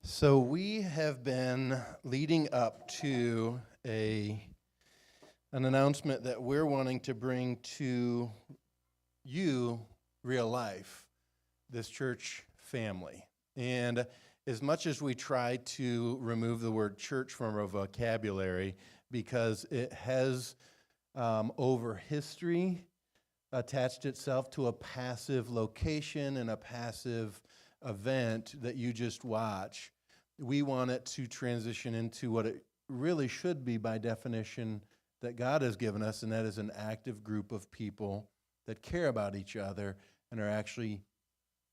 So we have been leading up to an announcement that we're wanting to bring to you, real life, this church family. And as much as we try to remove the word church from our vocabulary, because it has over history attached itself to a passive location and a passive event that you just watch, we want it to transition into what it really should be by definition that God has given us, and that is an active group of people that care about each other and are actually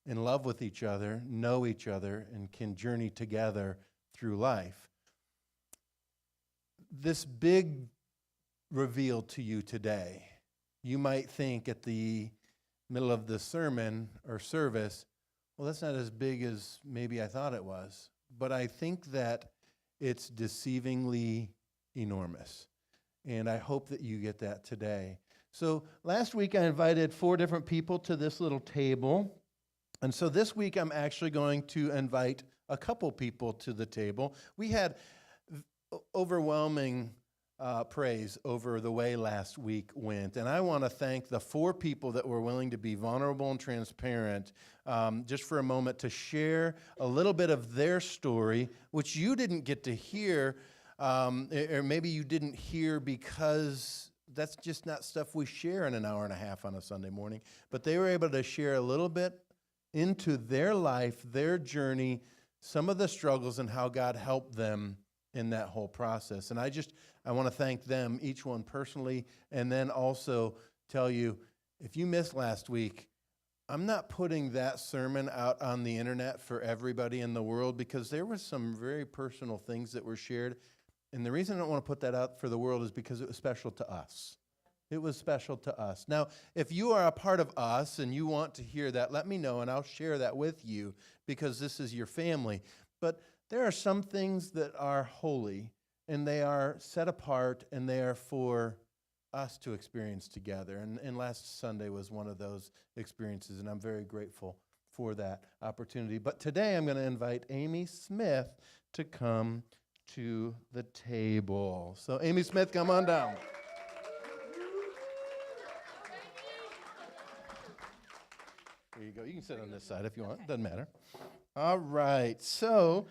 in love with each other, know each other, and can journey together through life. This big reveal to you today, you might think at the middle of the sermon or service, well, that's not as big as maybe I thought it was. But I think that it's deceivingly enormous. And I hope that you get that today. So last week I invited 4 different people to this little table. And so this week I'm actually going to invite a couple people to the table. We had overwhelming praise over the way last week went. And I want to thank the 4 people that were willing to be vulnerable and transparent just for a moment to share a little bit of their story, which you didn't get to hear, or maybe you didn't hear because that's just not stuff we share in an hour and a half on a Sunday morning. But they were able to share a little bit into their life, their journey, some of the struggles and how God helped them in that whole process. And I want to thank them, each one personally, and then also tell you, if you missed last week, I'm not putting that sermon out on the internet for everybody in the world because there were some very personal things that were shared. And the reason I don't want to put that out for the world is because it was special to us. It was special to us. Now, if you are a part of us and you want to hear that, let me know and I'll share that with you because this is your family. But there are some things that are holy and they are set apart and they are for us to experience together. And last Sunday was one of those experiences, and I'm very grateful for that opportunity. But today I'm going to invite Amy Smith to come to the table. So Amy Smith, come on down. There you go. You can sit on this side if you want. Doesn't matter. All right. So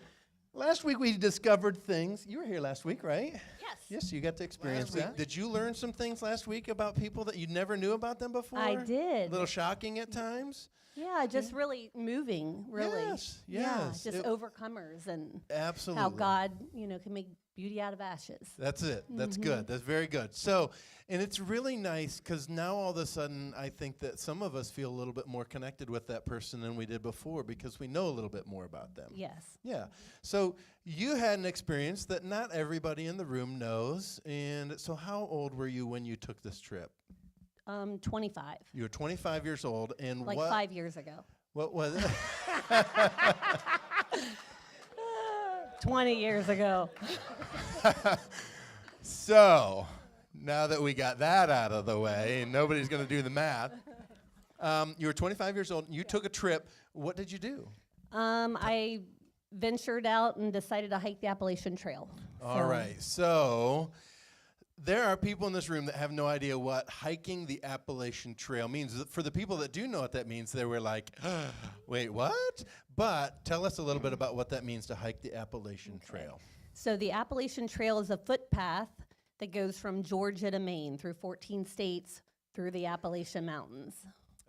last week we discovered things. You were here last week, right? Yes. Yes, you got to experience that. Did you learn some things last week about people that you never knew about them before? I did. A little shocking at times? Yeah, just really moving, really. Yes. Yeah, just overcomers and Absolutely. how God, can make beauty out of ashes. That's it. That's good. That's very good. So, and it's really nice because now all of a sudden I think that some of us feel a little bit more connected with that person than we did before because we know a little bit more about them. Yes. Yeah. So you had an experience that not everybody in the room knows. And so how old were you when you took this trip? 25. You were 25 years old. And like what? 5 years ago. What was it? 20 years ago. So, now that we got that out of the way, and nobody's going to do the math, you were 25 years old, and you took a trip. What did you do? I ventured out and decided to hike the Appalachian Trail. All right. So, there are people in this room that have no idea what hiking the Appalachian Trail means. For the people that do know what that means, they were like, wait, what? But tell us a little bit about what that means to hike the Appalachian Trail. So the Appalachian Trail is a footpath that goes from Georgia to Maine through 14 states through the Appalachian Mountains.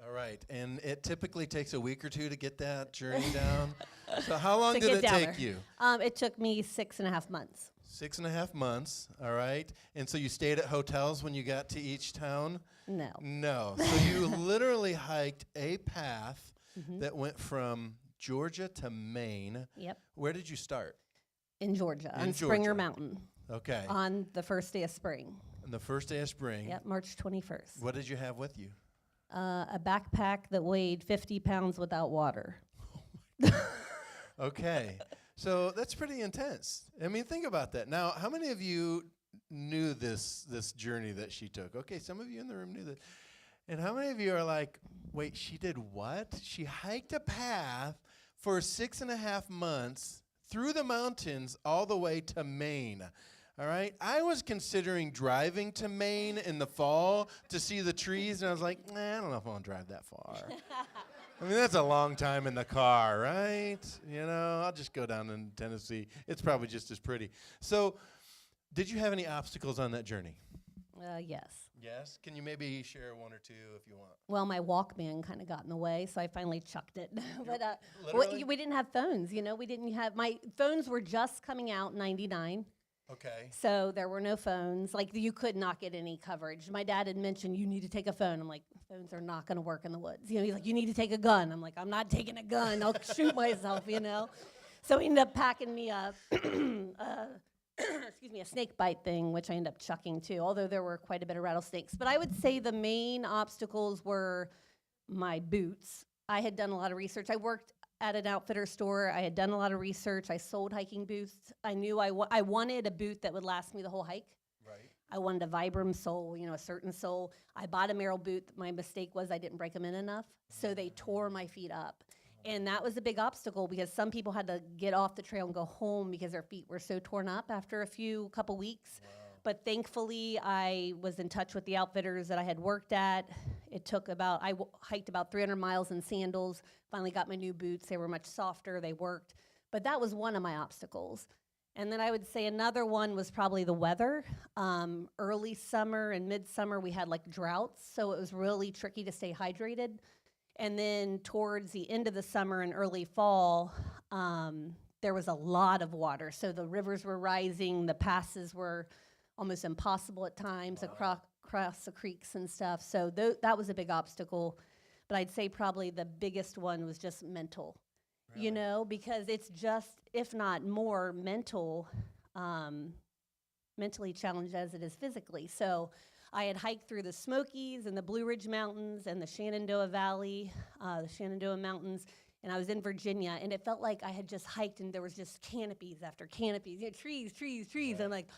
All right. And it typically takes a week or 2 to get that journey down. So how long did it take you? It took me 6.5 months. 6.5 months, all right. And so you stayed at hotels when you got to each town? No. No. So you literally hiked a path that went from Georgia to Maine. Yep. Where did you start? In Georgia, In on Georgia. Springer Mountain. Okay. On the first day of spring. On the first day of spring. Yep, March 21st. What did you have with you? A backpack that weighed 50 pounds without water. Okay. So that's pretty intense. I mean, think about that. Now, how many of you knew this journey that she took? Okay, some of you in the room knew that. And how many of you are like, wait, she did what? She hiked a path for 6.5 months through the mountains all the way to Maine. All right, I was considering driving to Maine in the fall to see the trees, and I was like, I don't know if I want to drive that far. I mean, that's a long time in the car, right? You know, I'll just go down in Tennessee. It's probably just as pretty. So, did you have any obstacles on that journey? Yes. Yes. Can you maybe share one or two if you want? Well, my Walkman kind of got in the way, so I finally chucked it. But Literally? we didn't have phones, you know. We didn't have, my phones were just coming out in '99. Okay. So there were no phones. Like, you could not get any coverage. My dad had mentioned, you need to take a phone. I'm like, phones are not going to work in the woods. You know, he's like, you need to take a gun. I'm like, I'm not taking a gun. I'll shoot myself, you know. So he ended up packing me a, excuse me, a snake bite thing, which I ended up chucking too, although there were quite a bit of rattlesnakes. But I would say the main obstacles were my boots. I had done a lot of research. I worked at an outfitter store. I had done a lot of research. I sold hiking boots. I knew I wanted a boot that would last me the whole hike. Right. I wanted a Vibram sole, you know, a certain sole. I bought a Merrell boot. My mistake was I didn't break them in enough, so they tore my feet up. And that was a big obstacle because some people had to get off the trail and go home because their feet were so torn up after a couple weeks. Wow. But thankfully, I was in touch with the outfitters that I had worked at. It took hiked about 300 miles in sandals, finally got my new boots. They were much softer, they worked. But that was one of my obstacles. And then I would say another one was probably the weather. Early summer and midsummer, we had like droughts, so it was really tricky to stay hydrated. And then towards the end of the summer and early fall, there was a lot of water. So the rivers were rising, the passes were almost impossible at times across the creeks and stuff. So that was a big obstacle. But I'd say probably the biggest one was just mental, you know, because it's just, if not more, mentally challenged as it is physically. So I had hiked through the Smokies and the Blue Ridge Mountains and the Shenandoah Valley, the Shenandoah Mountains, and I was in Virginia, and it felt like I had just hiked and there was just canopies after canopies, you know, trees. Right. I'm like,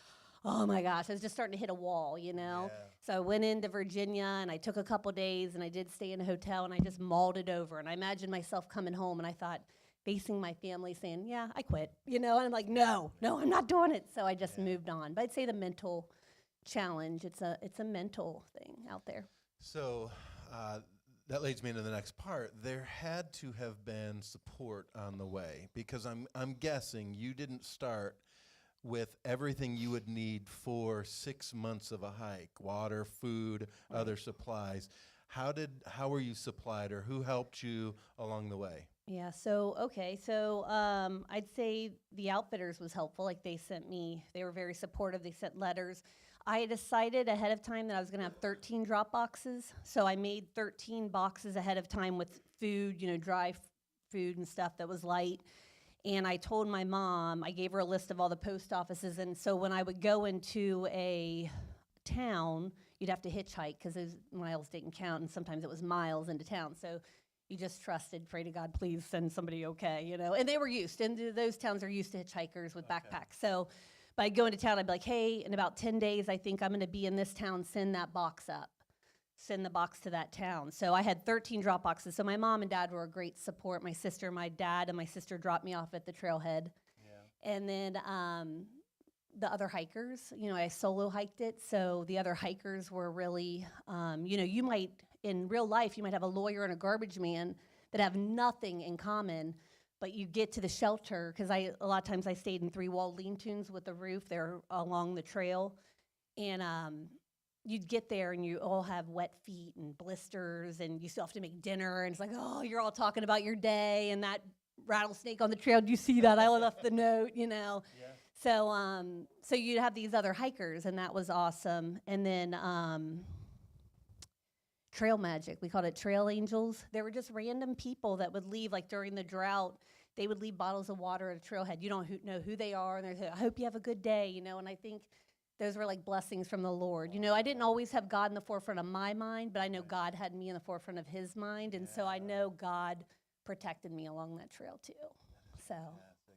oh my gosh, I was just starting to hit a wall, you know? Yeah. So I went into Virginia, and I took a couple days, and I did stay in a hotel, and I just mauled it over, and I imagined myself coming home, and I thought, facing my family saying, yeah, I quit, you know? And I'm like, no, I'm not doing it. So I just moved on. But I'd say the mental challenge, it's a mental thing out there. So that leads me into the next part. There had to have been support on the way, because I'm guessing you didn't start with everything you would need for 6 months of a hike: water, food, other supplies. How were you supplied, or who helped you along the way? Yeah, so I'd say the outfitters was helpful. Like, they were very supportive. They sent letters. I had decided ahead of time that I was going to have 13 drop boxes. So I made 13 boxes ahead of time with food, you know, dry food and stuff that was light. And I told my mom, I gave her a list of all the post offices. And so when I would go into a town, you'd have to hitchhike because those miles didn't count. And sometimes it was miles into town. So you just trusted, pray to God, please send somebody okay, you know. And they were used. And those towns are used to hitchhikers with backpacks. So but I'd go into town, I'd be like, hey, in about 10 days, I think I'm going to be in this town. Send that box up. Send the box to that town. So I had 13 drop boxes. So my mom and dad were a great support. My dad and my sister dropped me off at the trailhead. Yeah. And then the other hikers, you know, I solo hiked it. So the other hikers were really, you know, in real life, you might have a lawyer and a garbage man that have nothing in common. But you get to the shelter, because a lot of times I stayed in 3-wall lean-tos with a roof. They're along the trail. And you'd get there, and you all have wet feet and blisters, and you still have to make dinner. And it's like, oh, you're all talking about your day and that rattlesnake on the trail. Do you see that? I left the note, you know. Yeah. So you'd have these other hikers, and that was awesome. And then Trail Magic. We called it Trail Angels. They were just random people that would leave, like during the drought, they would leave bottles of water at a trailhead. You don't know who they are, and they say, I hope you have a good day, you know. And I think those were like blessings from the Lord. You know, I didn't always have God in the forefront of my mind, but I know God had me in the forefront of his mind, and so I know God protected me along that trail too. So,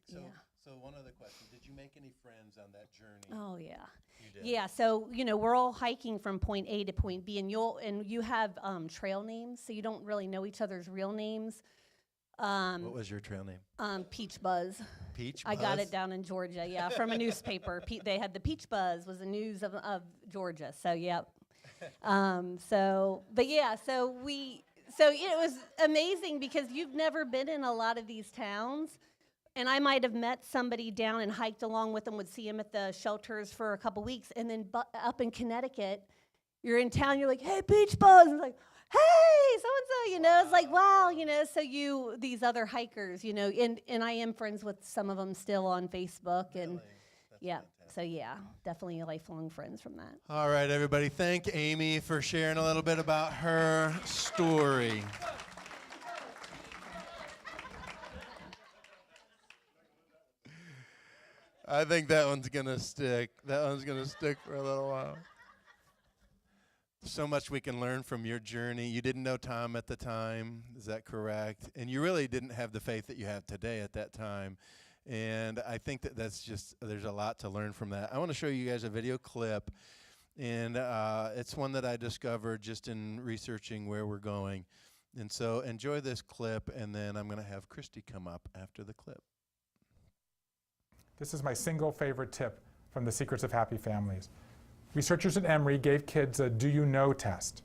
yeah. So one other question, did you make any friends on that journey? Oh, yeah. You did? Yeah, so, you know, we're all hiking from point A to point B, and you have trail names, so you don't really know each other's real names. What was your trail name? Peach Buzz. Peach I got Buzz? it down in Georgia, yeah, from a newspaper. They had the Peach Buzz was the news of Georgia. So, yep. But yeah, so it was amazing because you've never been in a lot of these towns. And I might have met somebody down and hiked along with them, would see them at the shelters for a couple weeks. And then up in Connecticut, you're in town, you're like, hey, Beach Buzz. And like, hey, so-and-so, it's like, wow, so these other hikers, and I am friends with some of them still on Facebook. And Really? That's yeah, fantastic. so yeah, definitely lifelong friends from that. All right, everybody. Thank Amy for sharing a little bit about her story. I think that one's going to stick. That one's going to stick for a little while. So much we can learn from your journey. You didn't know Tom at the time. Is that correct? And you really didn't have the faith that you have today at that time. And I think that's just, there's a lot to learn from that. I want to show you guys a video clip. And it's one that I discovered just in researching where we're going. And so enjoy this clip, and then I'm going to have Christy come up after the clip. This is my single favorite tip from the Secrets of Happy Families. Researchers at Emory gave kids a do you know test.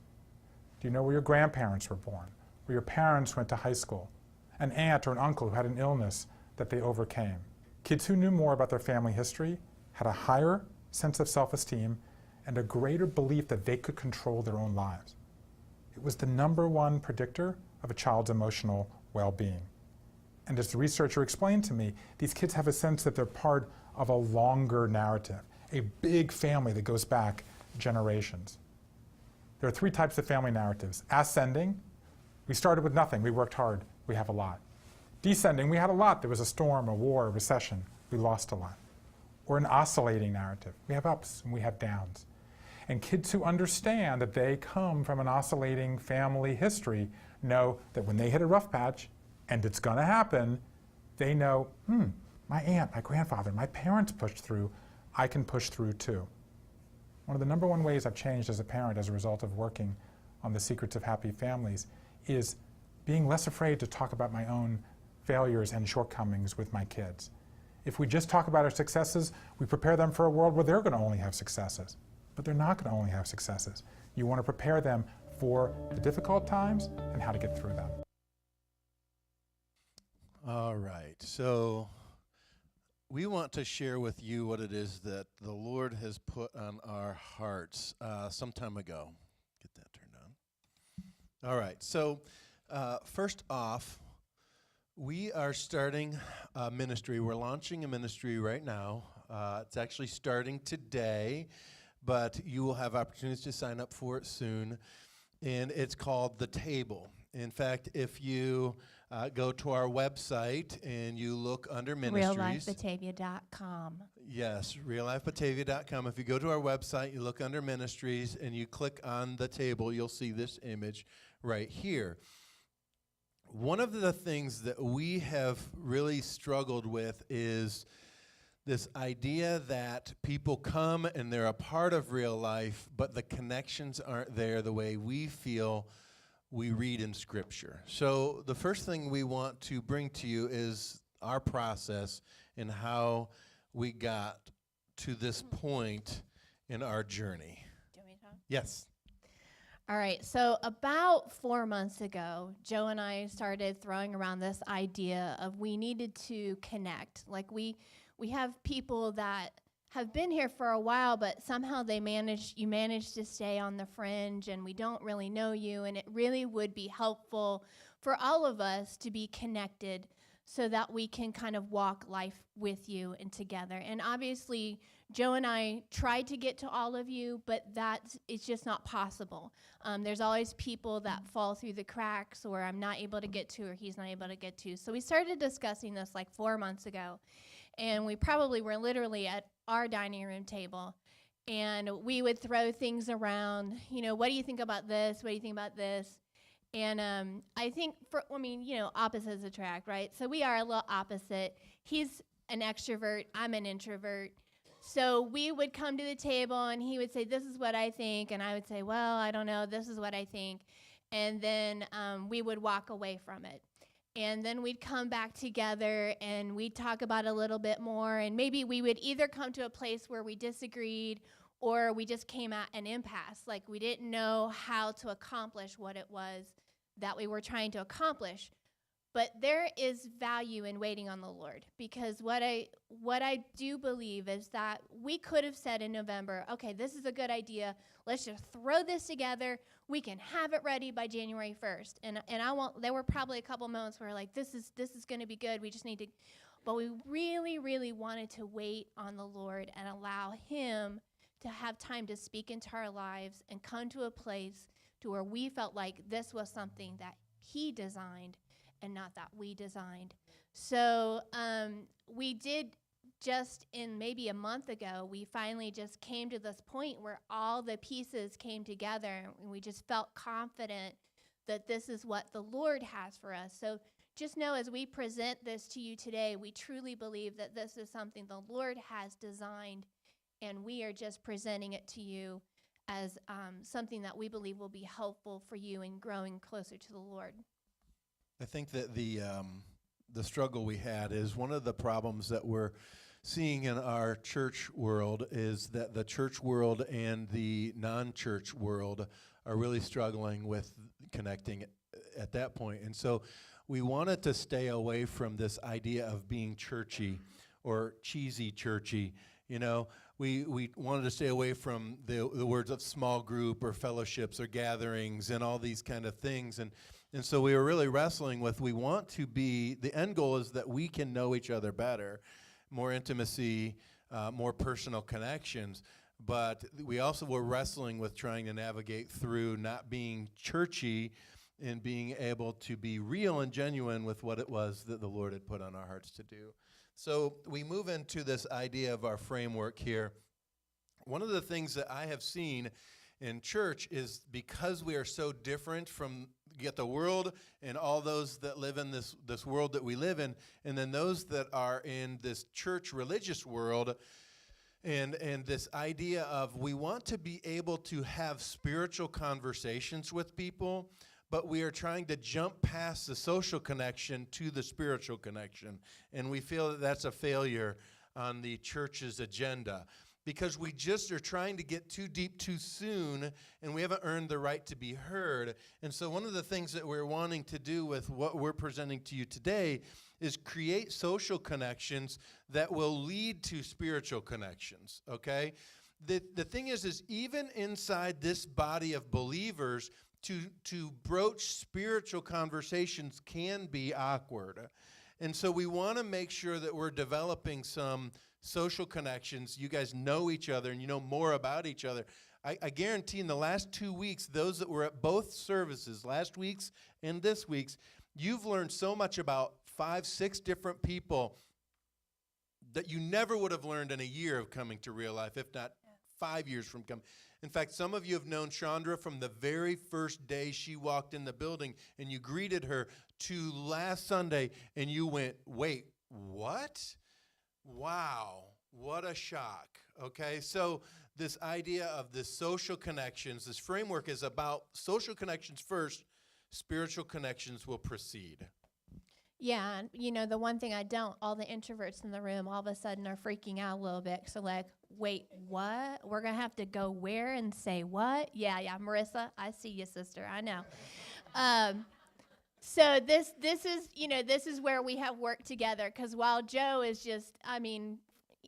Do you know where your grandparents were born? Where your parents went to high school? An aunt or an uncle who had an illness that they overcame? Kids who knew more about their family history had a higher sense of self-esteem and a greater belief that they could control their own lives. It was the #1 predictor of a child's emotional well-being. And as the researcher explained to me, these kids have a sense that they're part of a longer narrative, a big family that goes back generations. There are 3 types of family narratives. Ascending, we started with nothing, we worked hard, we have a lot. Descending, we had a lot, there was a storm, a war, a recession, we lost a lot. Or an oscillating narrative, we have ups and we have downs. And kids who understand that they come from an oscillating family history know that when they hit a rough patch, and it's going to happen, they know, my aunt, my grandfather, my parents pushed through, I can push through too. One of the #1 ways I've changed as a parent as a result of working on the Secrets of Happy Families is being less afraid to talk about my own failures and shortcomings with my kids. If we just talk about our successes, we prepare them for a world where they're going to only have successes. But they're not going to only have successes. You want to prepare them for the difficult times and how to get through them. All right, so we want to share with you what it is that the Lord has put on our hearts some time ago. Get that turned on. All right, so first off, we are starting a ministry. We're launching a ministry right now. It's actually starting today, but you will have opportunities to sign up for it soon. And it's called The Table. In fact, if you go to our website and you look under ministries. RealLifeBatavia.com. Yes, reallifebatavia.com. If you go to our website, you look under ministries and you click on The Table, you'll see this image right here. One of the things that we have really struggled with is this idea that people come and they're a part of real life, but the connections aren't there the way we feel we read in Scripture. So the first thing we want to bring to you is our process and how we got to this point in our journey. Do you want me to talk? Yes. All right, so about 4 months ago, Joe and I started throwing around this idea of we needed to connect. Like we have people that have been here for a while, but somehow you manage to stay on the fringe and we don't really know you, and it really would be helpful for all of us to be connected so that we can kind of walk life with you and together. And obviously, Joe and I tried to get to all of you, but it's just not possible. There's always people that fall through the cracks, or I'm not able to get to, or he's not able to get to. So we started discussing this like 4 months ago, and we probably were literally at our dining room table, and we would throw things around. What do you think about this? What do you think about this? And I think, opposites attract, right? So we are a little opposite. He's an extrovert. I'm an introvert. So we would come to the table, and he would say, this is what I think. And I would say, well, I don't know. This is what I think. And then we would walk away from it. And then we'd come back together and we'd talk about it a little bit more. And maybe we would either come to a place where we disagreed or we just came at an impasse. Like we didn't know how to accomplish what it was that we were trying to accomplish. But there is value in waiting on the Lord, because what I do believe is that we could have said in November, okay, this is a good idea. Let's just throw this together. We can have it ready by January 1st. And I won't. There were probably a couple moments where like this is going to be good. We just need to, but we really, really wanted to wait on the Lord and allow Him to have time to speak into our lives and come to a place to where we felt like this was something that He designed and not that we designed. So we did just in maybe a month ago, we finally just came to this point where all the pieces came together and we just felt confident that this is what the Lord has for us. So just know as we present this to you today, we truly believe that this is something the Lord has designed, and we are just presenting it to you as something that we believe will be helpful for you in growing closer to the Lord. I think that the struggle we had is one of the problems that we're seeing in our church world is that the church world and the non-church world are really struggling with connecting at that point. And so we wanted to stay away from this idea of being churchy or cheesy churchy. You know, we wanted to stay away from the words of small group or fellowships or gatherings and all these kind of things. And so we were really wrestling with, we want to be, the end goal is that we can know each other better, more intimacy, more personal connections. But we also were wrestling with trying to navigate through not being churchy and being able to be real and genuine with what it was that the Lord had put on our hearts to do. So we move into this idea of our framework here. One of the things that I have seen in church is because we are so different from the world and all those that live in this world that we live in, and then those that are in this church religious world, and this idea of we want to be able to have spiritual conversations with people, but we are trying to jump past the social connection to the spiritual connection. And we feel that that's a failure on the church's agenda, because we just are trying to get too deep too soon, and we haven't earned the right to be heard. And so one of the things that we're wanting to do with what we're presenting to you today is create social connections that will lead to spiritual connections, okay? The thing is even inside this body of believers, to broach spiritual conversations can be awkward. And so we want to make sure that we're developing some social connections. You guys know each other and you know more about each other. I guarantee in the last 2 weeks, those that were at both services, last week's and this week's, you've learned so much about 5, 6 different people that you never would have learned in a year of coming to Real Life, if not 5 years from coming. In fact, some of you have known Chandra from the very first day she walked in the building and you greeted her to last Sunday and you went, wait, what? Wow, what a shock. Okay, so this idea of the social connections, this framework is about social connections first, spiritual connections will precede. Yeah, and you know, the one thing I don't, all the introverts in the room all of a sudden are freaking out a little bit. So like, wait, what? We're going to have to go where and say what? Yeah, Marissa, I see you, sister. I know. So this is, you know, this is where we have worked together, because while Joe is just, I mean,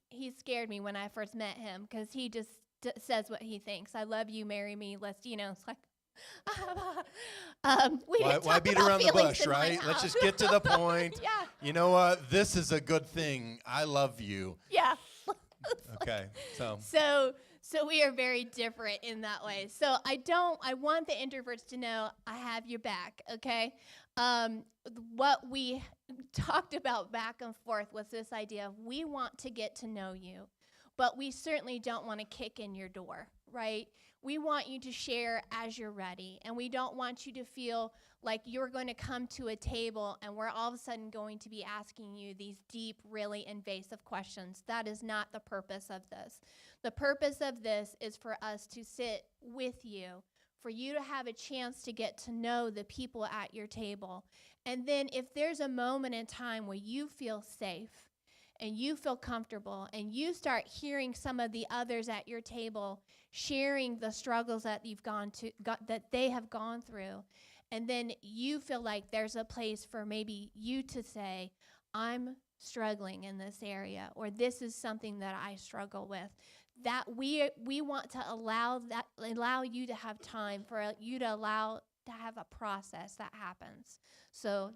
he scared me when I first met him because he just says what he thinks. I love you, marry me. Let's, you know, it's like, why beat around the bush, right? Let's just get to the point. Yeah. You know what? This is a good thing. I love you. Yeah. Okay. So we are very different in that way. So I want the introverts to know I have your back, okay? What we talked about back and forth was this idea of we want to get to know you, but we certainly don't want to kick in your door, right? We want you to share as you're ready, and we don't want you to feel like you're going to come to a table and we're all of a sudden going to be asking you these deep, really invasive questions. That is not the purpose of this. The purpose of this is for us to sit with you for you to have a chance to get to know the people at your table. And then if there's a moment in time where you feel safe and you feel comfortable and you start hearing some of the others at your table sharing the struggles that that they have gone through, and then you feel like there's a place for maybe you to say, I'm struggling in this area, or this is something that I struggle with, that we want to allow you to have time, for you to allow to have a process that happens. So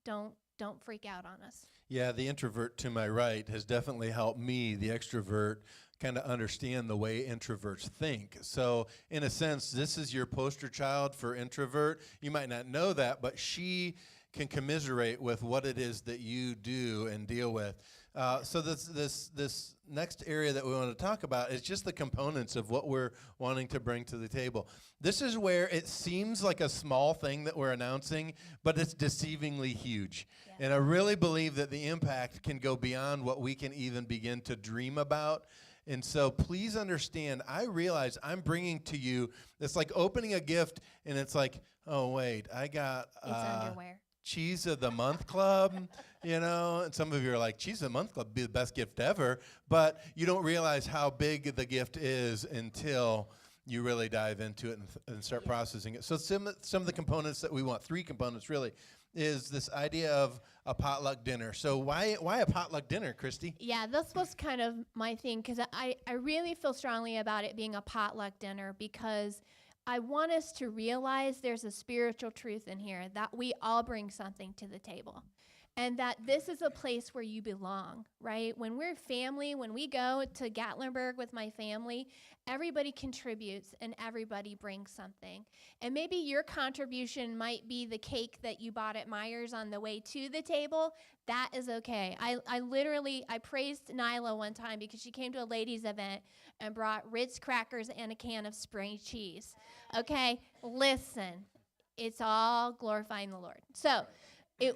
don't freak out on us. Yeah, the introvert to my right has definitely helped me, the extrovert, kind of understand the way introverts think. So in a sense, this is your poster child for introvert. You might not know that, but she can commiserate with what it is that you do and deal with. So this next area that we want to talk about is just the components of what we're wanting to bring to the table. This is where it seems like a small thing that we're announcing, but it's deceivingly huge. Yeah. And I really believe that the impact can go beyond what we can even begin to dream about. And so please understand, I realize I'm bringing to you, it's like opening a gift, and it's like, oh, wait, I got It's underwear. Cheese of the Month Club, you know, and some of you are like, Cheese of the Month Club would be the best gift ever, but you don't realize how big the gift is until you really dive into it and start processing it. So some of the components that we want, 3 components really, is this idea of a potluck dinner. So why a potluck dinner, Christy? Yeah, this was kind of my thing, because I really feel strongly about it being a potluck dinner, because I want us to realize there's a spiritual truth in here, that we all bring something to the table, and that this is a place where you belong, right? When we're family, when we go to Gatlinburg with my family, everybody contributes and everybody brings something. And maybe your contribution might be the cake that you bought at Myers on the way to the table. That is okay. I praised Nyla one time because she came to a ladies' event and brought Ritz crackers and a can of spring cheese. Okay, listen, it's all glorifying the Lord. So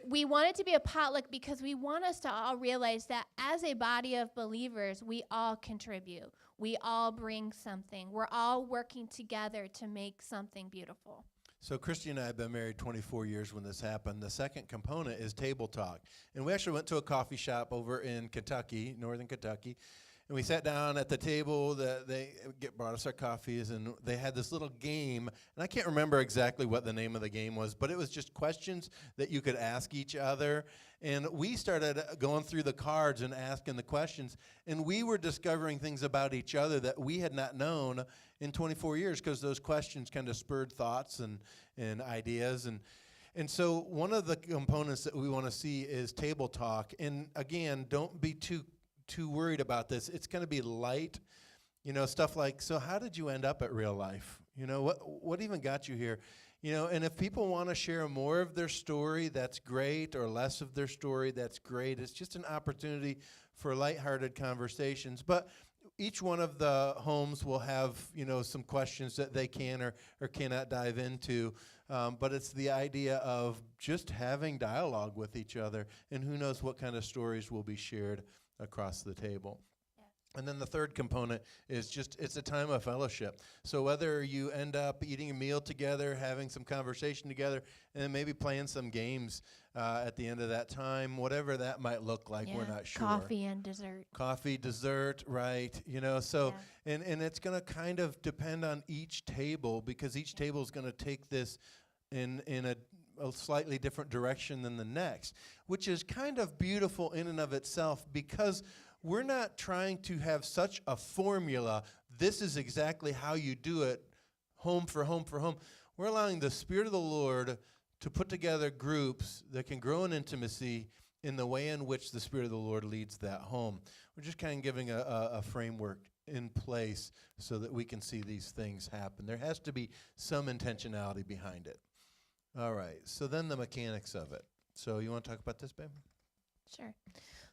we want it to be a potluck because we want us to all realize that as a body of believers, we all contribute. We all bring something. We're all working together to make something beautiful. So Christy and I have been married 24 years when this happened. The second component is table talk. And we actually went to a coffee shop over in Kentucky, northern Kentucky, and we sat down at the table. They brought us our coffees, and they had this little game. And I can't remember exactly what the name of the game was, but it was just questions that you could ask each other. And we started going through the cards and asking the questions, and we were discovering things about each other that we had not known in 24 years, because those questions kind of spurred thoughts and ideas. And so one of the components that we want to see is table talk. And again, don't be too worried about this. It's going to be light, stuff like, so how did you end up at Real Life? What even got you here? And if people want to share more of their story, that's great, or less of their story, that's great. It's just an opportunity for lighthearted conversations. But each one of the homes will have, some questions that they can or cannot dive into. But it's the idea of just having dialogue with each other, and who knows what kind of stories will be shared across the table. Yeah. And then the third component is it's a time of fellowship. So whether you end up eating a meal together, having some conversation together, and then maybe playing some games at the end of that time, whatever that might look like, we're not sure. Coffee and dessert. Coffee, dessert, right? So, yeah. And it's going to kind of depend on each table, because each table is going to take this in a slightly different direction than the next, which is kind of beautiful in and of itself, because we're not trying to have such a formula. This is exactly how you do it, home for home for home. We're allowing the Spirit of the Lord to put together groups that can grow in intimacy in the way in which the Spirit of the Lord leads that home. We're just kind of giving a framework in place so that we can see these things happen. There has to be some intentionality behind it. All right, so then the mechanics of it. So you want to talk about this, babe? Sure.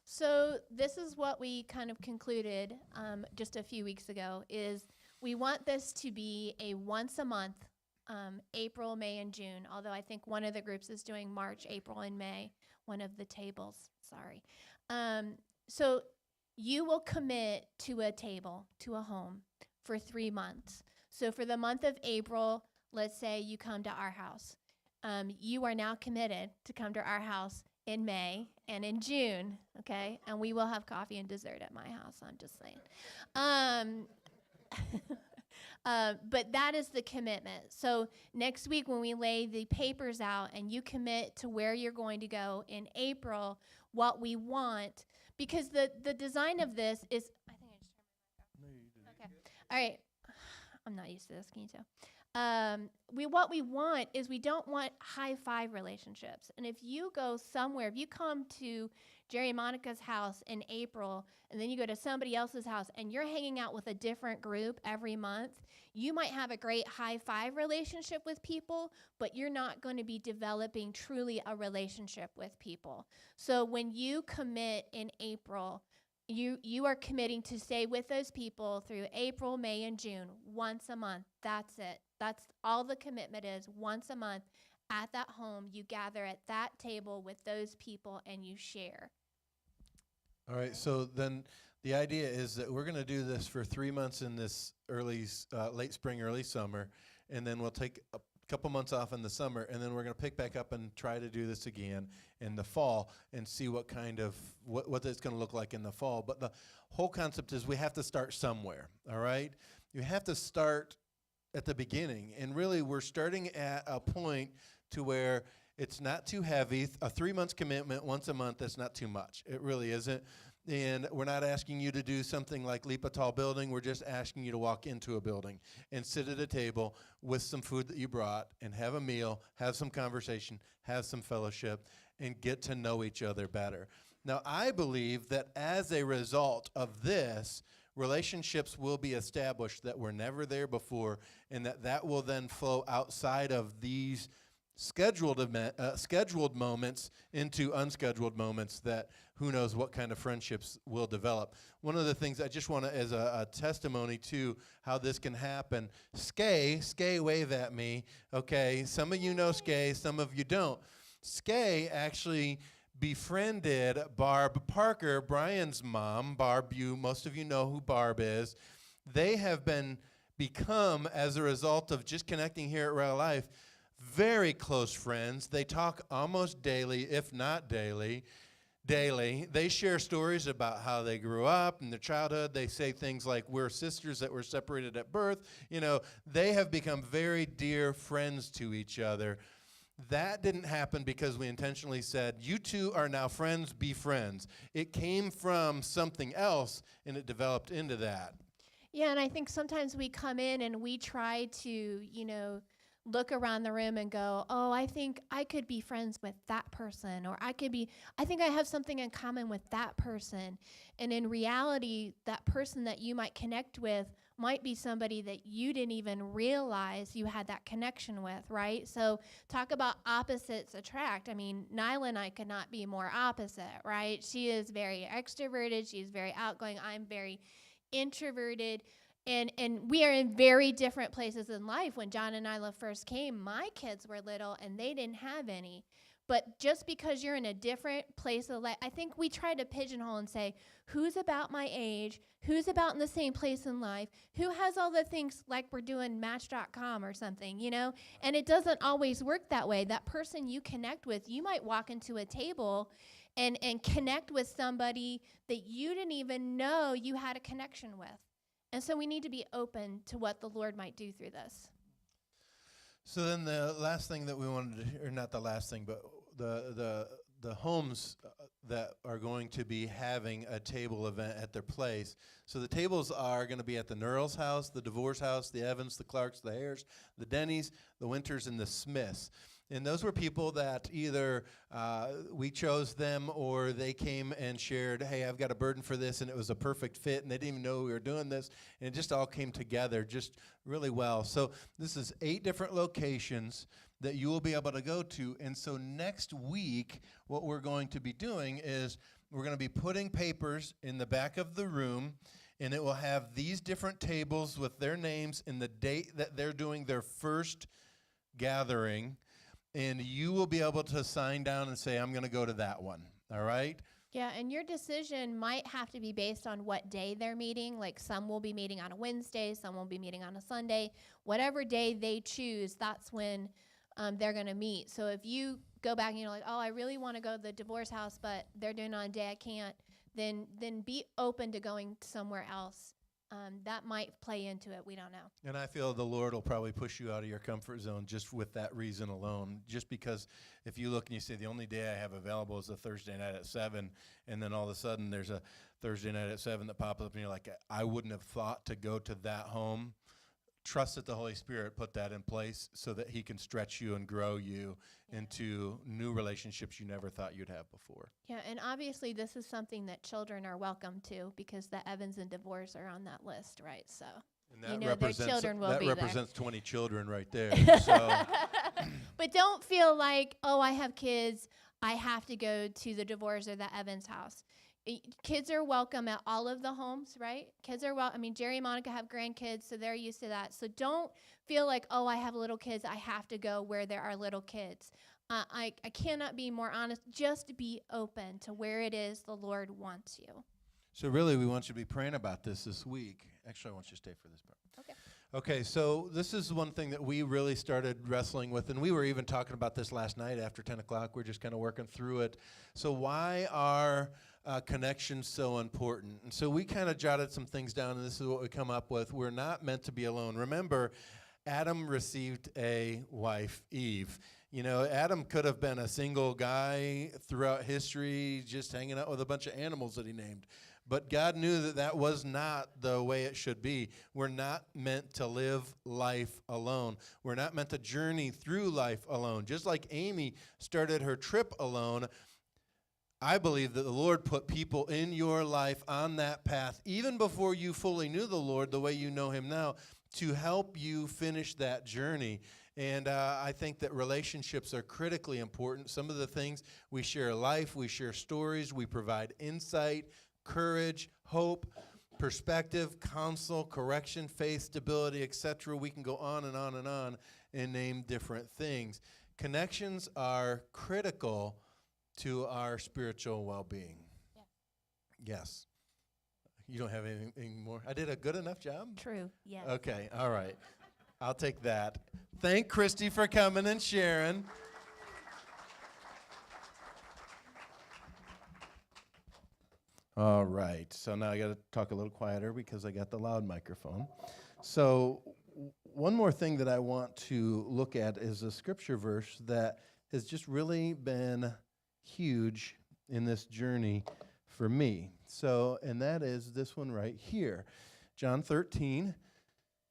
So this is what we kind of concluded just a few weeks ago, is we want this to be a once a month, April, May, and June, although I think one of the groups is doing March, April, and May, one of the tables, sorry. So you will commit to a table, to a home, for 3 months. So for the month of April, let's say you come to our house. You are now committed to come to our house in May and in June, okay? And we will have coffee and dessert at my house, I'm just saying. But that is the commitment. So next week when we lay the papers out and you commit to where you're going to go in April, what we want, because the design of this is, I think I just turned my mic off. Okay. All right. I'm not used to this. Can you tell? What we want is we don't want high five relationships. And if you go somewhere, if you come to Jerry and Monica's house in April, and then you go to somebody else's house and you're hanging out with a different group every month, you might have a great high five relationship with people, but you're not going to be developing truly a relationship with people. So when you commit in April, you are committing to stay with those people through April, May, and June, once a month. That's it. That's all the commitment is. Once a month at that home, you gather at that table with those people and you share. All right, so then the idea is that we're going to do this for 3 months in this late spring, early summer, and then we'll take a couple months off in the summer, and then we're going to pick back up and try to do this again in the fall and see what kind of, what it's going to look like in the fall. But the whole concept is we have to start somewhere, all right? You have to start at the beginning, and really we're starting at a point to where it's not too heavy. A 3 months commitment once a month, that's not too much. It really isn't. And we're not asking you to do something like leap a tall building. We're just asking you to walk into a building and sit at a table with some food that you brought and have a meal, have some conversation, have some fellowship, and get to know each other better. Now, I believe that as a result of this, relationships will be established that were never there before, and that will then flow outside of these scheduled moments into unscheduled moments that who knows what kind of friendships will develop. One of the things I just want to, as a testimony to how this can happen, Skay, wave at me, okay? Some of you know Skay, some of you don't. Skay actually befriended Barb Parker, Brian's mom. Barb, most of you know who Barb is. They have become, as a result of just connecting here at Real Life, very close friends. They talk almost daily, if not daily. They share stories about how they grew up in their childhood. They say things like, we're sisters that were separated at birth. You know, they have become very dear friends to each other. That didn't happen because we intentionally said, you two are now friends, be friends. It came from something else, and it developed into that. Yeah, and I think sometimes we come in and we try to, look around the room and go, oh, I think I could be friends with that person, or I think I have something in common with that person. And in reality, that person that you might connect with might be somebody that you didn't even realize you had that connection with, right? So talk about opposites attract. I mean, Nyla and I could not be more opposite, right? She is very extroverted. She's very outgoing. I'm very introverted. And we are in very different places in life. When John and Nyla first came, my kids were little and they didn't have any. But just because you're in a different place of life, I think we try to pigeonhole and say, who's about my age? Who's about in the same place in life? Who has all the things like we're doing Match.com or something, And it doesn't always work that way. That person you connect with, you might walk into a table and connect with somebody that you didn't even know you had a connection with. And so we need to be open to what the Lord might do through this. So then the last thing that we wanted to, or not the last thing, but the homes that are going to be having a table event at their place. So the tables are going to be at the Nurl's house, the DeVore's house, the Evans, the Clarks, the Hares, the Denny's, the Winters, and the Smiths. And those were people that either we chose them or they came and shared, hey, I've got a burden for this, and it was a perfect fit, and they didn't even know we were doing this, and it just all came together just really well. So this is 8 different locations that you will be able to go to. And so next week, what we're going to be doing is we're going to be putting papers in the back of the room, and it will have these different tables with their names and the date that they're doing their first gathering. And you will be able to sign down and say, I'm going to go to that one, all right? Yeah, and your decision might have to be based on what day they're meeting. Like some will be meeting on a Wednesday, some will be meeting on a Sunday. Whatever day they choose, that's when they're going to meet. So if you go back and you're like, oh, I really want to go to the divorce house, but they're doing it on a day I can't, then be open to going somewhere else. That might play into it. We don't know. And I feel the Lord will probably push you out of your comfort zone just with that reason alone. Just because if you look and you say, the only day I have available is a Thursday night at 7, and then all of a sudden there's a Thursday night at 7 that pops up, and you're like, I wouldn't have thought to go to that home. Trust that the Holy Spirit put that in place so that he can stretch you and grow you into new relationships you never thought you'd have before. Yeah, and obviously this is something that children are welcome to because the Evans and divorce are on that list, right? So And you know their children will be that there. represents 20 children right there. So But don't feel like, oh, I have kids, I have to go to the divorce or the Evans house. Kids are welcome at all of the homes, right? Kids are I mean, Jerry and Monica have grandkids, so they're used to that. So don't feel like, oh, I have little kids, I have to go where there are little kids. I cannot be more honest. Just be open to where it is the Lord wants you. So really, we want you to be praying about this week. Actually, I want you to stay for this part. Okay. Okay, so this is one thing that we really started wrestling with, and we were even talking about this last night after 10 o'clock. We're just kind of working through it. So why are connections so important? And so we kind of jotted some things down, and this is what we come up with. We're not meant to be alone. Remember, Adam received a wife, Eve. You know, Adam could have been a single guy throughout history, just hanging out with a bunch of animals that he named. But God knew that that was not the way it should be. We're not meant to live life alone. We're not meant to journey through life alone. Just like Amy started her trip alone, I believe that the Lord put people in your life on that path, even before you fully knew the Lord the way you know him now, to help you finish that journey. And I think that relationships are critically important. Some of the things, we share life, we share stories, we provide insight, courage, hope, perspective, counsel, correction, faith, stability, etc. We can go on and on and on and name different things. Connections are critical to our spiritual well-being. Yeah. Yes. You don't have anything more? I did a good enough job? True. Yes. Okay, all right. I'll take that. Thank Christy for coming and sharing. All right, so now I got to talk a little quieter because I got the loud microphone. So one more thing that I want to look at is a scripture verse that has just really been huge in this journey for me. So, and that is this one right here. John 13,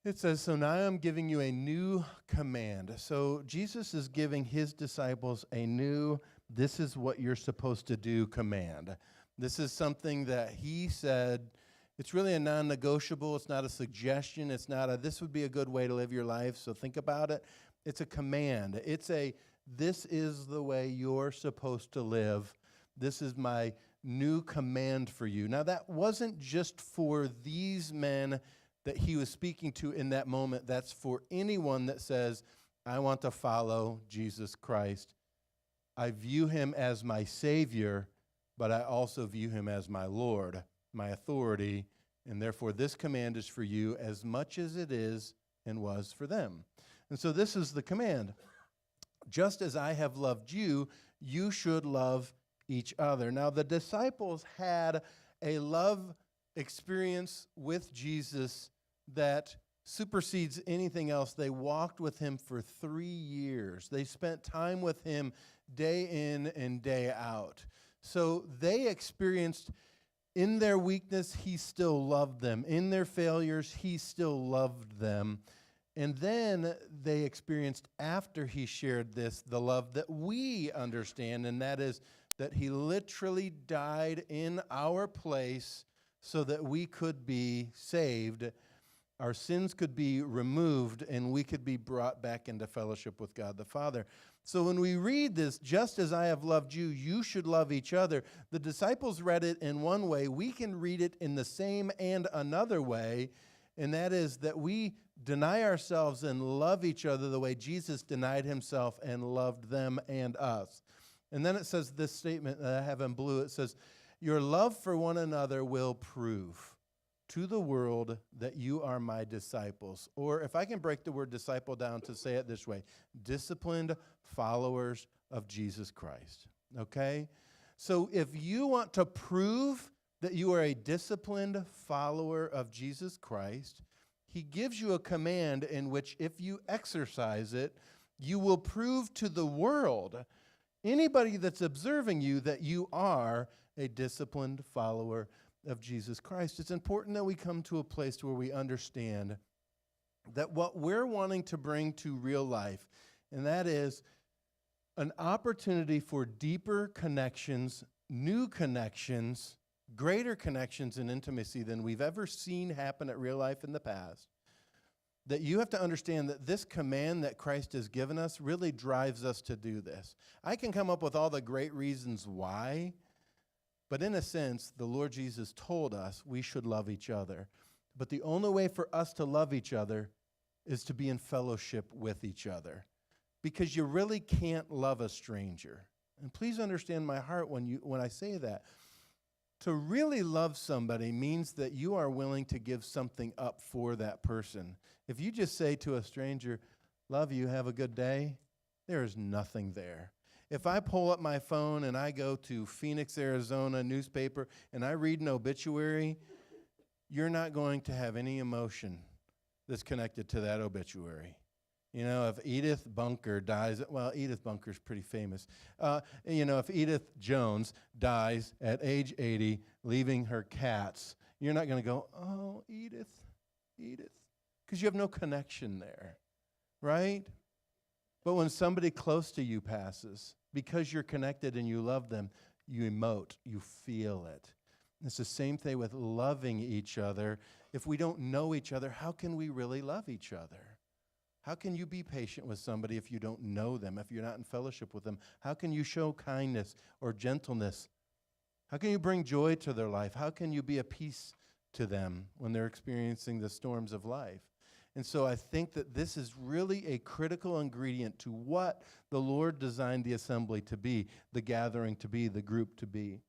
it says, so now I'm giving you a new command. So Jesus is giving his disciples a new, this is what you're supposed to do command. This is something that he said, it's really a non-negotiable. It's not a suggestion. It's not a, this would be a good way to live your life, so think about it. It's a command. It's a, this is the way you're supposed to live. This is my new command for you. Now, that wasn't just for these men that he was speaking to in that moment. That's for anyone that says, I want to follow Jesus Christ. I view him as my Savior, but I also view him as my Lord, my authority, and therefore this command is for you as much as it is and was for them. And so this is the command. Just as I have loved you, you should love each other. Now, the disciples had a love experience with Jesus that supersedes anything else. They walked with him for 3 years. They spent time with him day in and day out. So they experienced, in their weakness, he still loved them. In their failures, he still loved them. And then they experienced, after he shared this, the love that we understand, and that is that he literally died in our place so that we could be saved, our sins could be removed, and we could be brought back into fellowship with God the Father. So when we read this, just as I have loved you, you should love each other. The disciples read it in one way. We can read it in the same and another way, and that is that we deny ourselves and love each other the way Jesus denied himself and loved them and us. And then it says this statement that I have in blue. It says, Your love for one another will prove to the world that you are my disciples. Or if I can break the word disciple down to say it this way, disciplined followers of Jesus Christ. Okay? So if you want to prove that you are a disciplined follower of Jesus Christ, he gives you a command in which if you exercise it, you will prove to the world, anybody that's observing you, that you are a disciplined follower of Jesus Christ. It's important that we come to a place where we understand that what we're wanting to bring to real life, and that is an opportunity for deeper connections, new connections, greater connections and intimacy than we've ever seen happen at real life in the past, that you have to understand that this command that Christ has given us really drives us to do this. I can come up with all the great reasons why, but in a sense, the Lord Jesus told us we should love each other. But the only way for us to love each other is to be in fellowship with each other, because you really can't love a stranger. And please understand my heart when I say that. To really love somebody means that you are willing to give something up for that person. If you just say to a stranger, love you, have a good day, there is nothing there. If I pull up my phone and I go to Phoenix, Arizona newspaper and I read an obituary, you're not going to have any emotion that's connected to that obituary. You know, if Edith Bunker dies, well, Edith Bunker's pretty famous. If Edith Jones dies at age 80, leaving her cats, you're not going to go, oh, Edith, because you have no connection there, right? But when somebody close to you passes, because you're connected and you love them, you emote, you feel it. It's the same thing with loving each other. If we don't know each other, how can we really love each other? How can you be patient with somebody if you don't know them, if you're not in fellowship with them? How can you show kindness or gentleness? How can you bring joy to their life? How can you be a peace to them when they're experiencing the storms of life? And so I think that this is really a critical ingredient to what the Lord designed the assembly to be, the gathering to be, the group to be.